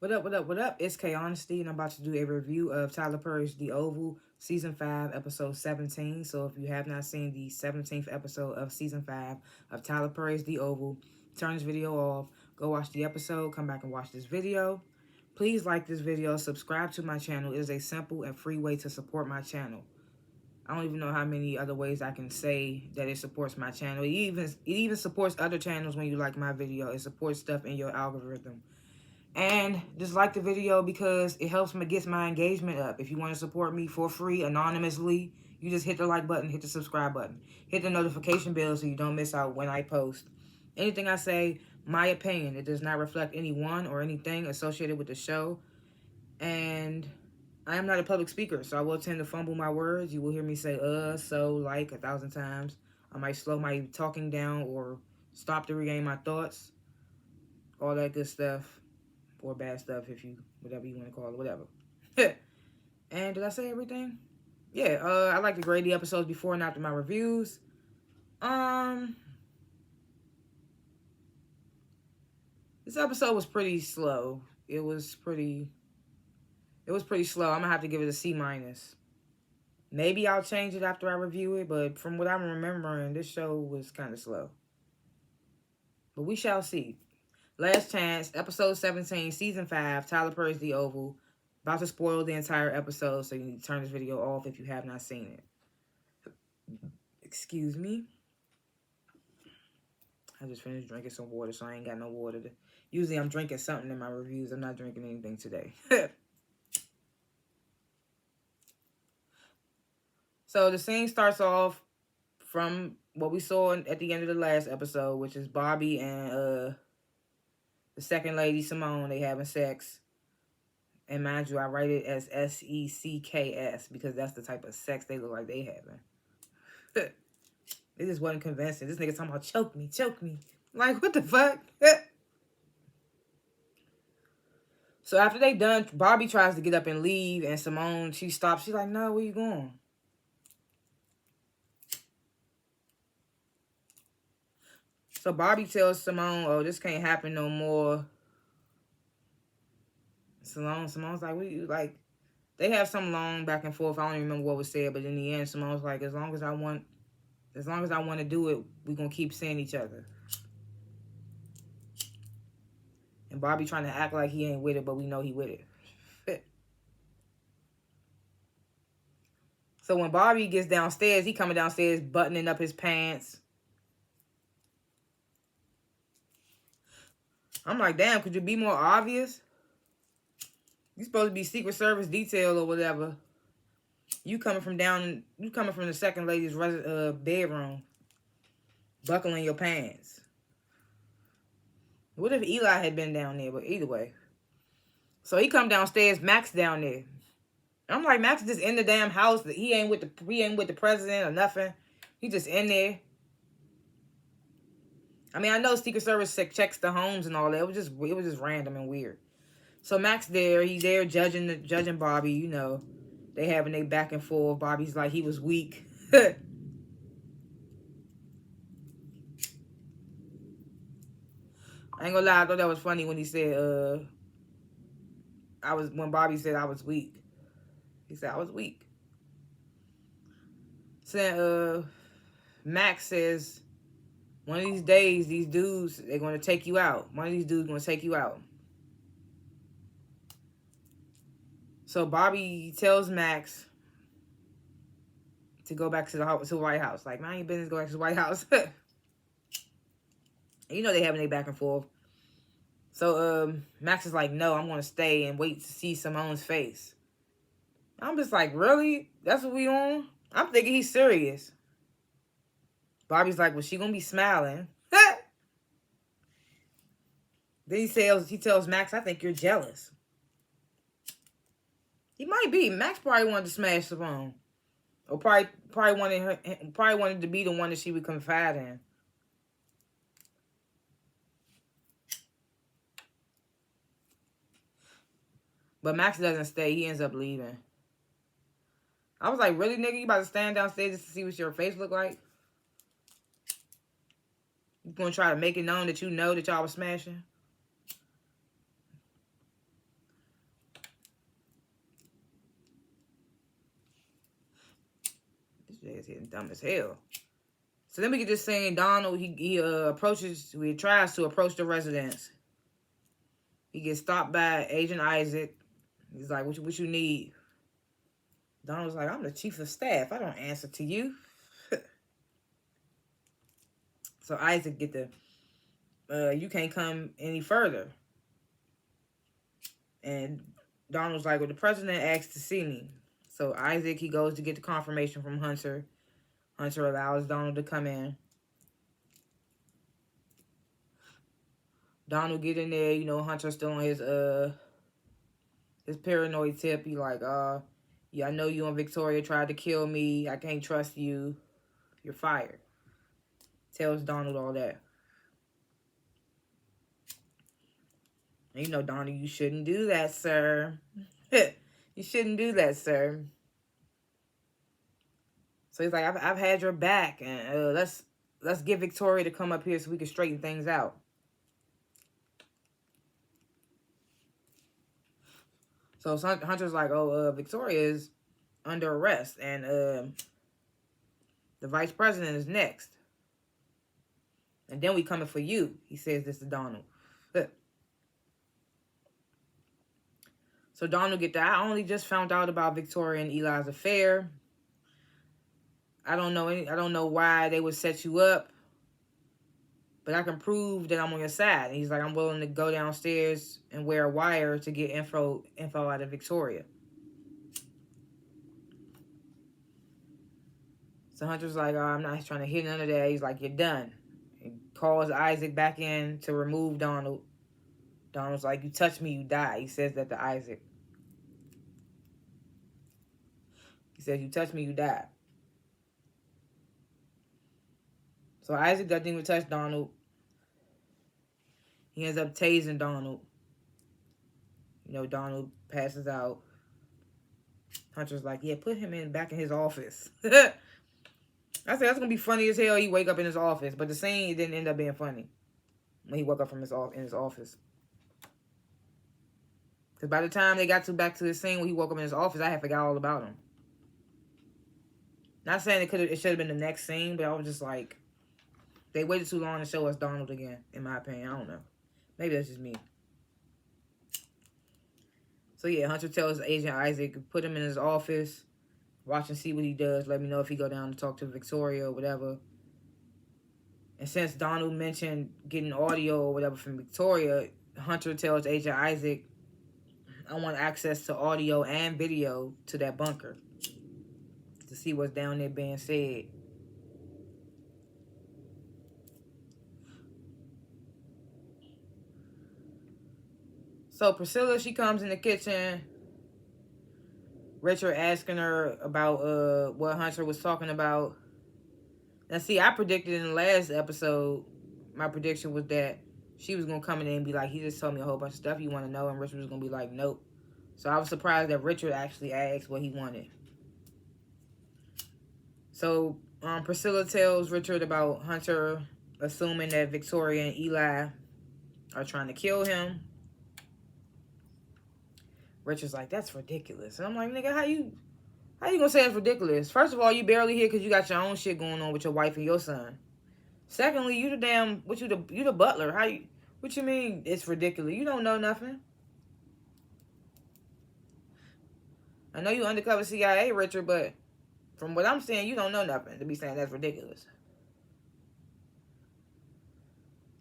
What up, what up, what up? It's K.Honesty, and I'm about to do a review of Tyler Perry's The Oval, Season 5, Episode 17. So if you have not seen the 17th episode of Season 5 of Tyler Perry's The Oval, turn this video off, go watch the episode, come back and watch this video. Please like this video, subscribe to my channel. It is a simple and free way to support my channel. I don't even know how many other ways I can say that it supports my channel. It even supports other channels when you like my video. It supports stuff in your algorithm. And just like the video because it helps me get my engagement up. If you want to support me for free, anonymously, you just hit the like button, hit the subscribe button. Hit the notification bell so you don't miss out when I post. Anything I say, my opinion. It does not reflect anyone or anything associated with the show. And I am not a public speaker, so I will tend to fumble my words. You will hear me say, so, like, 1,000 times. I might slow my talking down or stop to regain my thoughts. All that good stuff. Or bad stuff, if you, whatever you want to call it, whatever. And did I say everything? Yeah, I like to grade the episodes before and after my reviews. This episode was pretty slow. It was pretty slow. I'm gonna have to give it a C minus. Maybe I'll change it after I review it, but from what I'm remembering, this show was kind of slow. But we shall see. Last Chance, episode 17, season 5, Tyler Perry's The Oval. About to spoil the entire episode, so you need to turn this video off if you have not seen it. Excuse me. I just finished drinking some water, so I ain't got no water. Usually I'm drinking something in my reviews. I'm not drinking anything today. So the scene starts off from what we saw at the end of the last episode, which is Bobby and the second lady, Simone, they having sex. And mind you, I write it as S-E-C-K-S because that's the type of sex they look like they having. It just wasn't convincing. This nigga talking about choke me, choke me. Like, what the fuck? So after they done, Bobby tries to get up and leave, and Simone, she stops. She's like, no, where you going? So Bobby tells Simone, oh, this can't happen no more. Simone's like, what you like? They have some long back and forth. I don't even remember what was said, but in the end, Simone's like, as long as I want to do it, we're gonna keep seeing each other. And Bobby trying to act like he ain't with it, but we know he with it. So when Bobby gets downstairs, he coming downstairs buttoning up his pants. I'm like, damn, could you be more obvious? You supposed to be Secret Service detail or whatever. You coming from the second lady's bedroom, buckling your pants. What if Eli had been down there? But either way. So he come downstairs, Max down there. I'm like, Max just in the damn house. He ain't with the president or nothing. He just in there. I mean, I know Secret Service checks the homes and all that. It was just random and weird. So Max there, he's there judging Bobby, you know. They having their back and forth. Bobby's like he was weak. I ain't gonna lie, I thought that was funny when he said, when Bobby said I was weak. He said I was weak. So Max says, one of these days, these dudes, they're gonna take you out. One of these dudes gonna take you out. So Bobby tells Max to go back to the White House. Like, mind your business, go back to the White House. You know they having their back and forth. So Max is like, no, I'm going to stay and wait to see Simone's face. I'm just like, really? That's what we on? I'm thinking he's serious. Bobby's like, well, she going to be smiling. Then he tells Max, I think you're jealous. He might be. Max probably wanted to smash Simone. Or probably wanted to be the one that she would confide in. But Max doesn't stay. He ends up leaving. I was like, really, nigga? You about to stand downstairs just to see what your face look like? You gonna try to make it known that you know that y'all was smashing? Jay's hitting dumb as hell. So then we get this saying Donald, he tries to approach the residence. He gets stopped by Agent Isaac. He's like, what you need? Donald's like, I'm the chief of staff. I don't answer to you. So Isaac get you can't come any further. And Donald's like, well, the president asked to see me. So Isaac, he goes to get the confirmation from Hunter. Hunter allows Donald to come in. Donald get in there, you know, Hunter's still on his paranoid tip. He like, yeah, I know you and Victoria tried to kill me. I can't trust you. You're fired. Tells Donald all that. And you know, Donald, you shouldn't do that, sir. You shouldn't do that, sir. So he's like, I've had your back, and let's get Victoria to come up here so we can straighten things out. So Hunter's like, oh, Victoria is under arrest, and the vice president is next. And then we coming for you, he says this to Donald. So Donald get that. I only just found out about Victoria and Eli's affair. I don't know why they would set you up, but I can prove that I'm on your side. And he's like, I'm willing to go downstairs and wear a wire to get info out of Victoria. So Hunter's like, I'm not trying to hit none of that. He's like, you're done. He calls Isaac back in to remove Donald. Donald's like, you touch me, you die. He says that to Isaac. He says, you touch me, you die. So Isaac doesn't even touch Donald. He ends up tasing Donald. You know, Donald passes out. Hunter's like, yeah, put him back in his office. I said, that's going to be funny as hell. He wake up in his office. But the scene didn't end up being funny when he woke up from in his office. Because by the time they got back to the scene when he woke up in his office, I had forgot all about him. Not saying it should have been the next scene, but I was just like, they waited too long to show us Donald again, in my opinion. I don't know. Maybe that's just me. So yeah, Hunter tells Agent Isaac, put him in his office, watch and see what he does. Let me know if he go down to talk to Victoria or whatever. And since Donald mentioned getting audio or whatever from Victoria, Hunter tells Agent Isaac, I want access to audio and video to that bunker to see what's down there being said. So Priscilla, she comes in the kitchen. Richard asking her about what Hunter was talking about. Now, see, I predicted in the last episode, my prediction was that she was going to come in and be like, he just told me a whole bunch of stuff you want to know, and Richard was going to be like, nope. So I was surprised that Richard actually asked what he wanted. So Priscilla tells Richard about Hunter assuming that Victoria and Eli are trying to kill him. Richard's like, that's ridiculous. And I'm like, nigga, how you gonna say it's ridiculous? First of all, you barely here because you got your own shit going on with your wife and your son. Secondly, you the butler. What you mean it's ridiculous? You don't know nothing. I know you undercover CIA, Richard, but from what I'm saying, you don't know nothing to be saying that's ridiculous.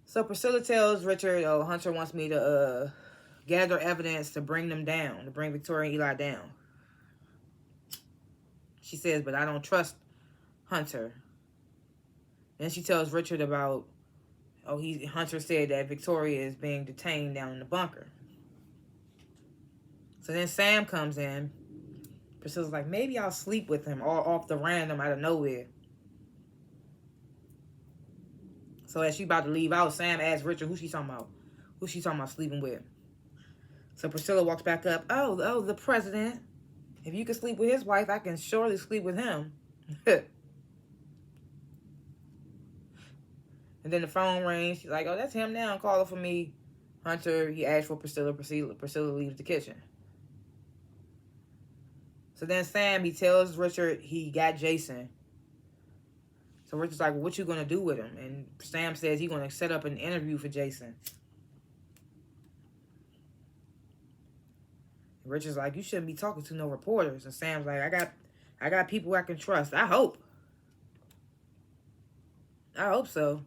So Priscilla tells Richard, oh, Hunter wants me to gather evidence to bring them down, to bring Victoria and Eli down. She says, but I don't trust Hunter. Then she tells Richard about, Hunter said that Victoria is being detained down in the bunker. So then Sam comes in. Priscilla's like, maybe I'll sleep with him all off the random out of nowhere. So as she about to leave out, Sam asks Richard, who she talking about? Who she talking about sleeping with? So Priscilla walks back up. Oh, the president. If you can sleep with his wife, I can surely sleep with him. And then the phone rings. She's like, oh, that's him now. Call her for me. Hunter, he asked for Priscilla. Priscilla leaves the kitchen. So then Sam, he tells Richard he got Jason. So Rich is like, well, what you gonna do with him? And Sam says he's gonna set up an interview for Jason. Rich is like, you shouldn't be talking to no reporters. And Sam's like, I got people I can trust. I hope so.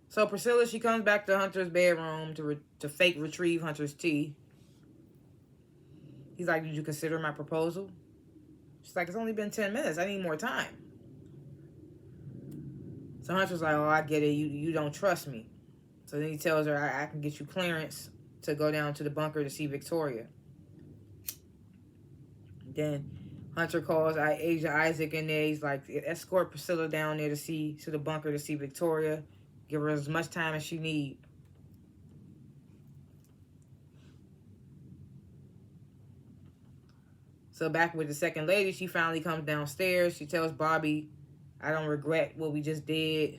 So Priscilla, she comes back to Hunter's bedroom to fake retrieve Hunter's tea. He's like, did you consider my proposal? She's like, it's only been 10 minutes. I need more time. So Hunter's like, oh, I get it. You don't trust me. So then he tells her, I can get you clearance to go down to the bunker to see Victoria. Then Hunter calls Asia Isaac in there. He's like, escort Priscilla down there to the bunker to see Victoria. Give her as much time as she needs. So back with the second lady, she finally comes downstairs. She tells Bobby, I don't regret what we just did.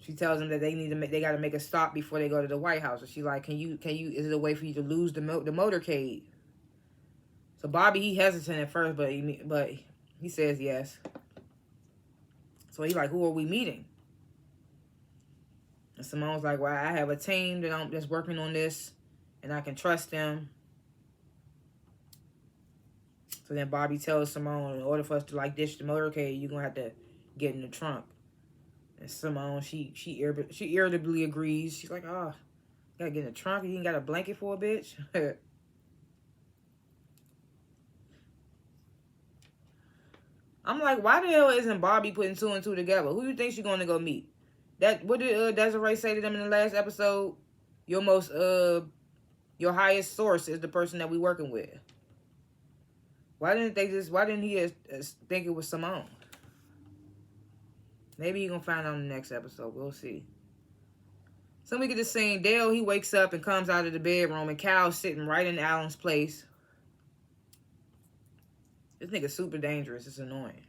She tells him that they got to make a stop before they go to the White House. And she's like, can you, is it a way for you to lose the motorcade? So Bobby, he hesitant at first, but he says yes. So he's like, who are we meeting? And Simone's like, well, I have a team that's working on this, and I can trust them. So then Bobby tells Simone, in order for us to like ditch the motorcade, you're gonna have to get in the trunk. And Simone, she irritably agrees. She's like, oh, you gotta get in the trunk. You ain't got a blanket for a bitch. I'm like, why the hell isn't Bobby putting two and two together? Who do you think she's gonna go meet? What did Desiree say to them in the last episode? Your highest source is the person that we working with. Why didn't he think it was Simone? Maybe you're gonna find out in the next episode. We'll see. So we get to scene. Dale, he wakes up and comes out of the bedroom, and Cal's sitting right in Alan's place. This nigga's super dangerous. It's annoying.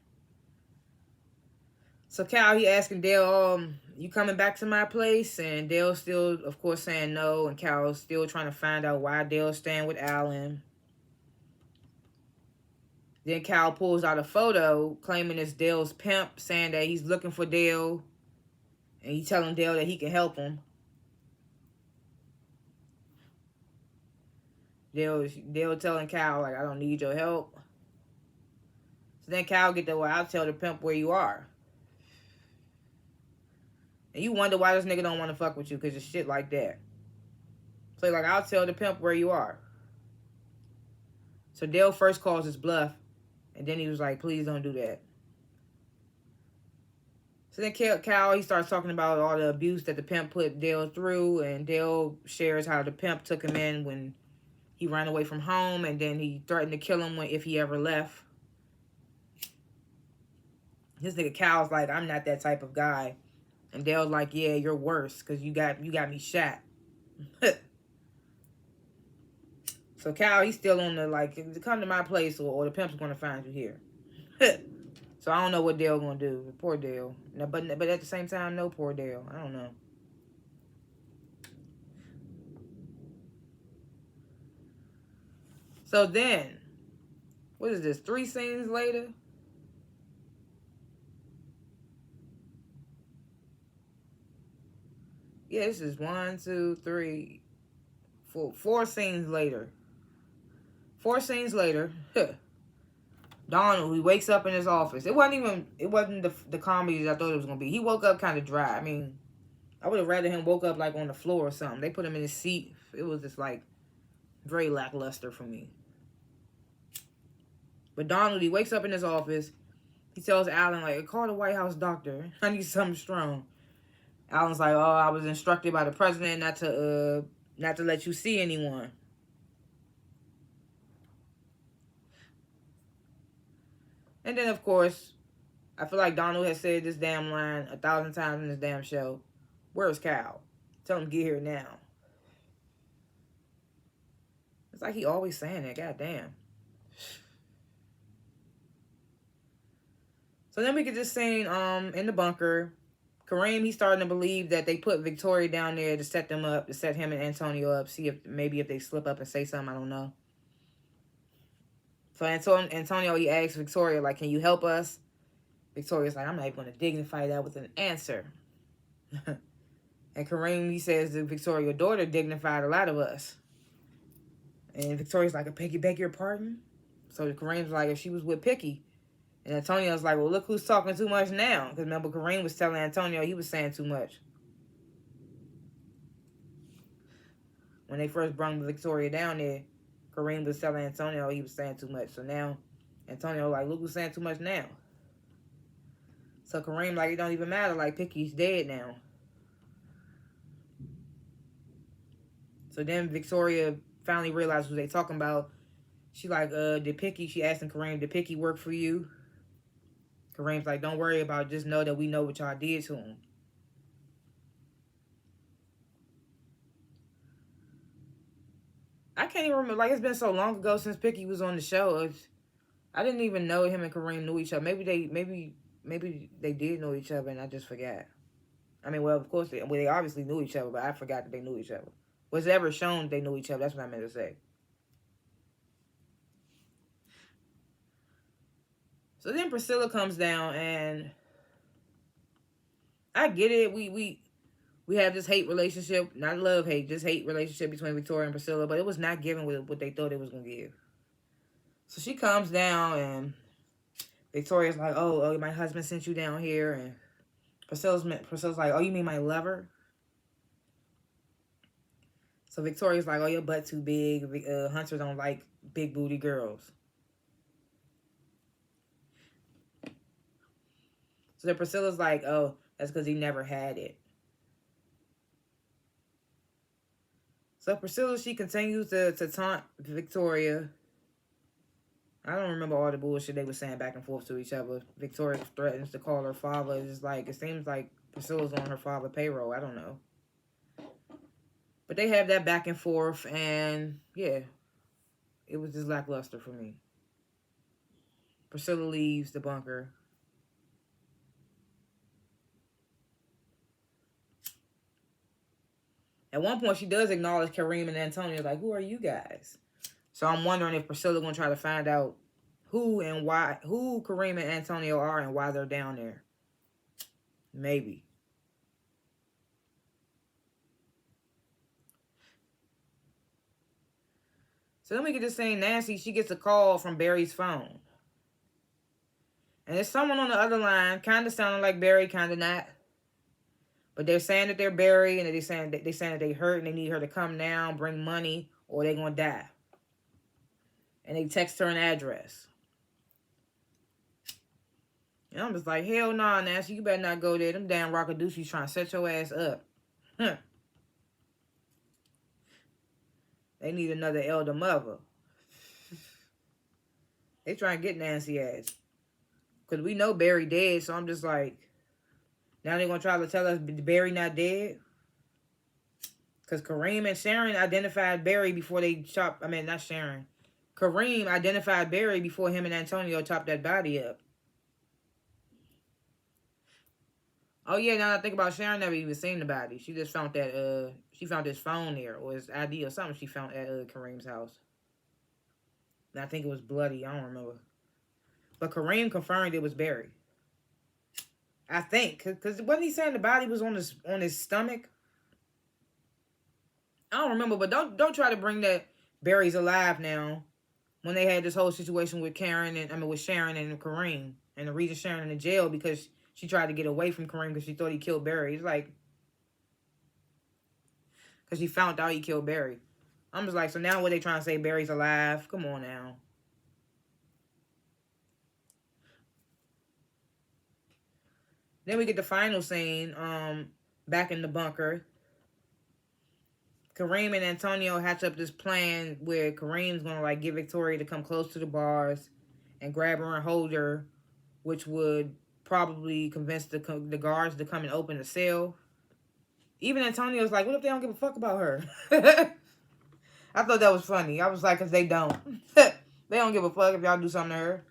So Cal, he asking Dale, you coming back to my place? And Dale's still, of course, saying no. And Cal's still trying to find out why Dale's staying with Alan. Then Cal pulls out a photo claiming it's Dale's pimp, saying that he's looking for Dale. And he's telling Dale that he can help him. Dale telling Cal, like, I don't need your help. So then Cal get there, well, I'll tell the pimp where you are. And you wonder why this nigga don't want to fuck with you, because of shit like that. So like, I'll tell the pimp where you are. So Dale first calls his bluff. And then he was like, please don't do that. So then Cal, he starts talking about all the abuse that the pimp put Dale through. And Dale shares how the pimp took him in when he ran away from home. And then he threatened to kill him if he ever left. This nigga Cal's like, I'm not that type of guy. And Dale's like, yeah, you're worse because you got me shot. So Cal, he's still on the, like, come to my place or the pimp's going to find you here. So I don't know what Dale going to do. Poor Dale. No, but at the same time, no, poor Dale. I don't know. So then, what is this, 3 scenes later? Yeah, this is 1, 2, 3, 4. 4 scenes later. 4 scenes later, Donald, he wakes up in his office. It wasn't the comedy that I thought it was going to be. He woke up kind of dry. I mean, I would have rather him woke up like on the floor or something. They put him in his seat. It was just like very lackluster for me. But Donald, he wakes up in his office. He tells Alan, like, call the White House doctor. I need something strong. Alan's like, oh, I was instructed by the president not to let you see anyone. And then, of course, I feel like Donald has said this damn line 1,000 times in this damn show. Where's Cal? Tell him to get here now. It's like he always saying that. Goddamn. So then we get this scene in the bunker. Kareem, he's starting to believe that they put Victoria down there to set them up, to set him and Antonio up, see if maybe if they slip up and say something, I don't know. So Antonio, he asks Victoria, like, can you help us? Victoria's like, I'm not even going to dignify that with an answer. And Kareem, he says that Victoria, your daughter dignified a lot of us. And Victoria's like, I beg your pardon? So Kareem's like, if she was with Picky. And Antonio's like, well, look who's talking too much now. Because remember, Kareem was telling Antonio he was saying too much. When they first brought Victoria down there, Kareem was telling Antonio he was saying too much. So now, Antonio like, look who's saying too much now. So Kareem like, it don't even matter. Like, Picky's dead now. So then Victoria finally realized what they talking about. She like, she asking Kareem, did Picky work for you? Kareem's like, don't worry about it. Just know that we know what y'all did to him. I can't even remember. Like, it's been so long ago since Picky was on the show. I didn't even know him and Kareem knew each other. Maybe they did know each other and I just forgot. I mean, well, of course, they obviously knew each other, but I forgot that they knew each other. Was it ever shown they knew each other? That's what I meant to say. So then Priscilla comes down, and I get it. We have this hate relationship, not love-hate, just hate relationship between Victoria and Priscilla, but it was not given what they thought it was going to give. So she comes down, and Victoria's like, oh, my husband sent you down here, and Priscilla's like, oh, you mean my lover? So Victoria's like, oh, your butt too big. Hunter don't like big booty girls. So then Priscilla's like, oh, that's because he never had it. So Priscilla, she continues to taunt Victoria. I don't remember all the bullshit they were saying back and forth to each other. Victoria threatens to call her father. It's like, it seems like Priscilla's on her father's payroll. I don't know. But they have that back and forth, and yeah, it was just lackluster for me. Priscilla leaves the bunker. At one point, she does acknowledge Kareem and Antonio, like, who are you guys? So I'm wondering if Priscilla's going to try to find out who Kareem and Antonio are and why they're down there. Maybe. So then we get to saying Nancy, she gets a call from Barry's phone. And there's someone on the other line, kind of sounding like Barry, kind of not. But they're saying that they're Barry, and they're saying that they hurt and they need her to come now, bring money, or they're going to die. And they text her an address. And I'm just like, hell nah, Nancy, you better not go there. Them damn rockadoochies trying to set your ass up. Huh. They need another elder mother. They trying to get Nancy ass. Because we know Barry dead, so I'm just like, now they're going to try to tell us Barry not dead? Because Kareem and Sharon identified Barry before they chopped, not Sharon. Kareem identified Barry before him and Antonio chopped that body up. Oh yeah, now that I think about, Sharon never even seen the body. She just found that, she found his phone there, or his ID or something she found at Kareem's house. And I think it was bloody, I don't remember. But Kareem confirmed it was Barry. I think, because wasn't he saying the body was on his stomach? I don't remember, but don't try to bring that Barry's alive now. When they had this whole situation with Sharon and Kareem, and the reason Sharon in jail because she tried to get away from Kareem because she thought he killed Barry. It's like, because she found out he killed Barry. I'm just like, so now what they trying to say? Barry's alive? Come on now. Then we get the final scene, back in the bunker. Kareem and Antonio hatch up this plan where Kareem's going to, like, get Victoria to come close to the bars and grab her and hold her, which would probably convince the guards to come and open the cell. Even Antonio's like, what if they don't give a fuck about her? I thought that was funny. I was like, because they don't. They don't give a fuck if y'all do something to her.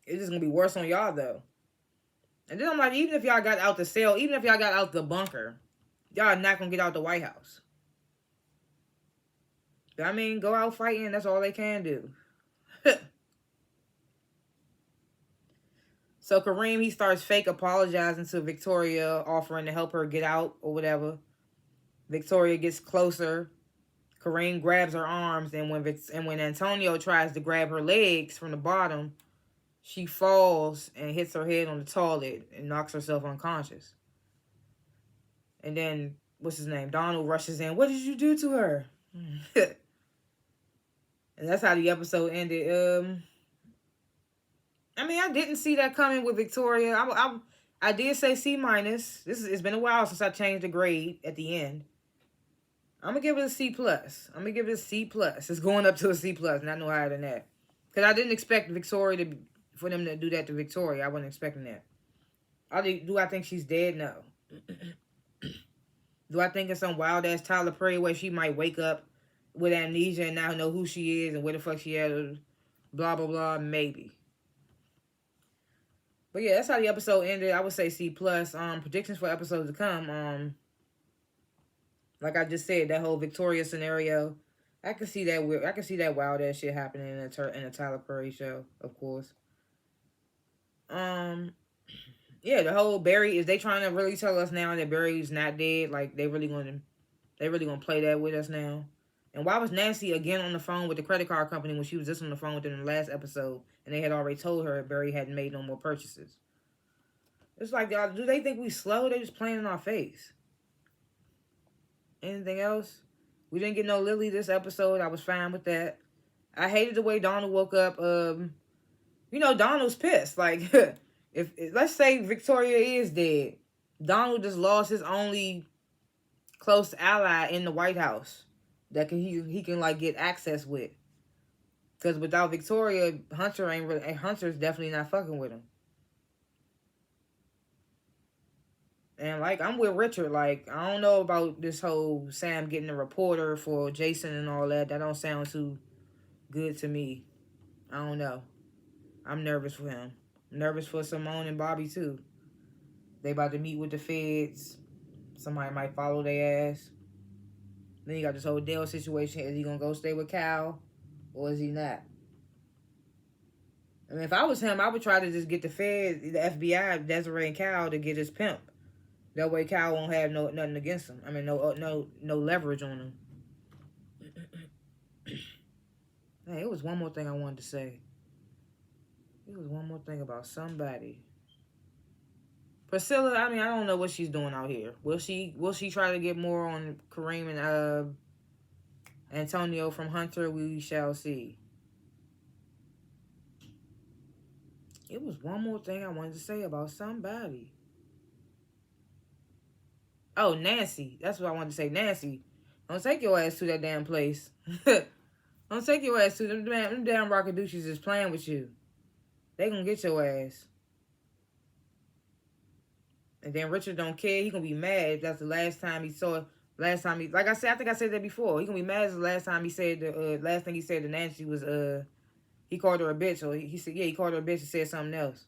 It's just going to be worse on y'all, though. And then I'm like, even if y'all got out the cell, even if y'all got out the bunker, y'all not gonna get out the White House. I mean, go out fighting. That's all they can do. So Kareem, he starts fake apologizing to Victoria, offering to help her get out or whatever. Victoria gets closer. Kareem grabs her arms, and when Antonio tries to grab her legs from the bottom, she falls and hits her head on the toilet and knocks herself unconscious. And then, what's his name? Donald rushes in. What did you do to her? And that's how the episode ended. I mean, I didn't see that coming with Victoria. I did say C minus. It's been a while since I changed the grade at the end. I'm gonna give it a C plus. I'm gonna give it a C plus. It's going up to a C plus, not no higher than that. Cause I didn't expect Victoria for them to do that to Victoria. I wasn't expecting that. Do I think she's dead? No. Do I think it's some wild ass Tyler Perry where she might wake up with amnesia and now know who she is and where the fuck she is? Blah blah blah. Maybe. But yeah, that's how the episode ended. I would say C plus. Predictions for episodes to come. Like I just said, that whole Victoria scenario, I can see that weird. I can see that wild ass shit happening in a Tyler Perry show, of course. Yeah, the whole Barry, is they trying to really tell us now that Barry's not dead? Like they really gonna play that with us now? And why was Nancy again on the phone with the credit card company when she was just on the phone with them in the last episode, and they had already told her Barry hadn't made no more purchases? It's like, y'all, do they think we slow? They just playing in our face. Anything else? We didn't get no Lily this episode. I was fine with that. I hated the way Donald woke up. Donald's pissed. Like, if let's say Victoria is dead, Donald just lost his only close ally in the White House that he can like get access with. Because without Victoria, Hunter's definitely not fucking with him. And like, I'm with Richard. Like, I don't know about this whole Sam getting a reporter for Jason and all that. That don't sound too good to me. I don't know. I'm nervous for him. I'm nervous for Simone and Bobby too. They about to meet with the feds. Somebody might follow their ass. Then you got this whole Dale situation. Is he gonna go stay with Cal, or is he not? I mean, if I was him, I would try to just get the feds, the FBI, Desiree and Cal to get his pimp. That way, Cal won't have nothing against him. I mean, no leverage on him. Hey, it was one more thing I wanted to say. It was one more thing about somebody. Priscilla, I mean, I don't know what she's doing out here. Will she try to get more on Kareem and Antonio from Hunter? We shall see. It was one more thing I wanted to say about somebody. Oh, Nancy. That's what I wanted to say. Nancy, don't take your ass to that damn place. Don't take your ass to them. Them damn rockadoocious is playing with you. They gonna get your ass. And then Richard don't care. He gonna be mad if that's the last time he saw. Like I said, I think I said that before. He gonna be mad as the last time he said last thing he said to Nancy was he called her a bitch, or he said, yeah, he called her a bitch and said something else.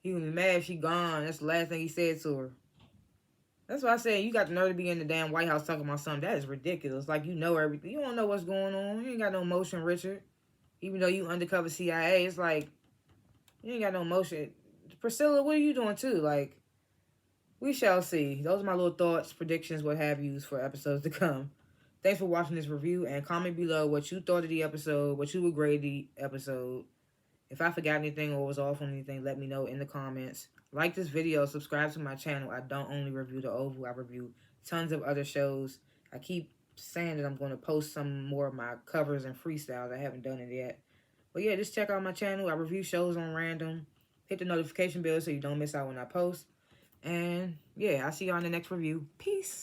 He gonna be mad if she gone. That's the last thing he said to her. That's why I said, you got the nerve to be in the damn White House talking about something. That is ridiculous. Like, you know everything. You don't know what's going on. You ain't got no motion, Richard. Even though you undercover CIA, it's like, you ain't got no motion. Priscilla, what are you doing too? Like, we shall see. Those are my little thoughts, predictions, what have yous for episodes to come. Thanks for watching this review, and comment below what you thought of the episode, what you would grade the episode. If I forgot anything or was off on anything, let me know in the comments. Like this video, subscribe to my channel. I don't only review The Oval, I review tons of other shows. I keep saying that I'm going to post some more of my covers and freestyles. I haven't done it yet. But yeah, just check out my channel. I review shows on random. Hit the notification bell so you don't miss out when I post. And yeah, I'll see you on the next review. Peace.